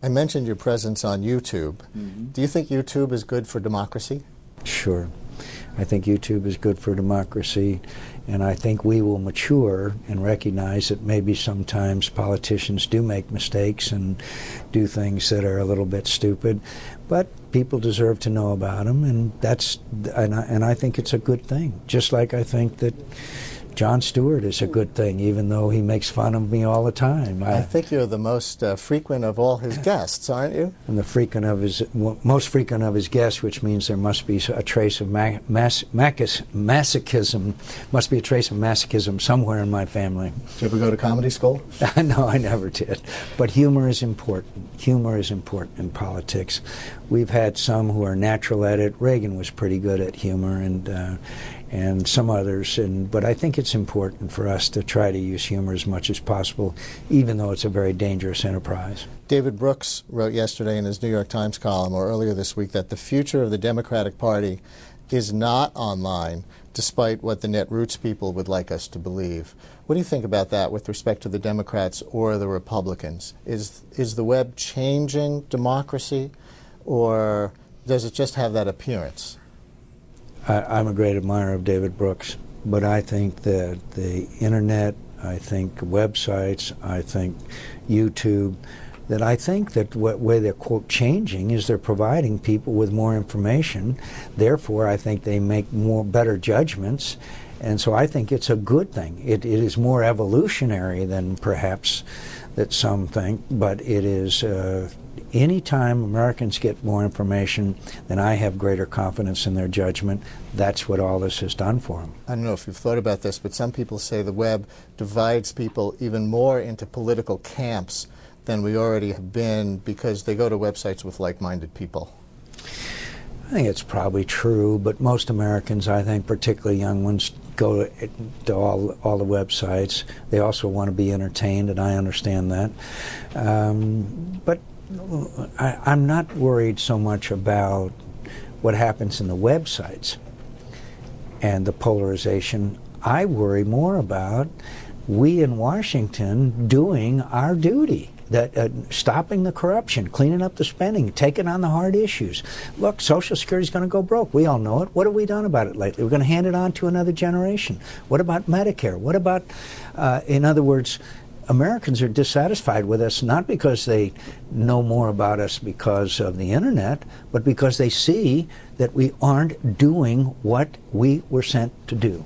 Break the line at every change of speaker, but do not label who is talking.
I mentioned your presence on YouTube. Do you think YouTube is good for democracy?
Sure. I think YouTube is good for democracy, and I think we will mature and recognize that maybe sometimes politicians do make mistakes and do things that are a little bit stupid, but people deserve to know about them, and I think it's a good thing. Just like I think that Jon Stewart is a good thing, even though he makes fun of me all the time.
I think you're the most frequent of all his guests, aren't you?
I'm the most frequent of his guests, which means there must be a trace of masochism. Must be a trace of masochism somewhere in my family.
Did you ever go to comedy school?
No, I never did. But humor is important. Humor is important in politics. We've had some who are natural at it. Reagan was pretty good at humor, and some others, but I think it's important for us to try to use humor as much as possible, even though it's a very dangerous enterprise.
David Brooks wrote yesterday in his New York Times column, or earlier this week, that the future of the Democratic Party is not online, despite what the Netroots people would like us to believe. What do you think about that with respect to the Democrats or the Republicans? Is the web changing democracy, or does it just have that appearance?
I'm a great admirer of David Brooks, but I think that the internet, I think websites, I think YouTube, that I think that what way they're, quote, changing is they're providing people with more information. Therefore, I think they make better judgments, and so I think it's a good thing. It is more evolutionary than perhaps that some think, but it is anytime Americans get more information, then I have greater confidence in their judgment. That's what all this has done for them.
I don't know if you've thought about this, but some people say the web divides people even more into political camps than we already have been because they go to websites with like-minded people.
I think it's probably true, but most Americans, I think, particularly young ones, go to all the websites. They also want to be entertained, and I understand that. But I'm not worried so much about what happens in the websites and the polarization. I worry more about we in Washington doing our duty. Stopping the corruption, cleaning up the spending, taking on the hard issues. Look, Social Security is going to go broke. We all know it. What have we done about it lately? We're going to hand it on to another generation. What about Medicare? What about, in other words, Americans are dissatisfied with us not because they know more about us because of the internet, but because they see that we aren't doing what we were sent to do.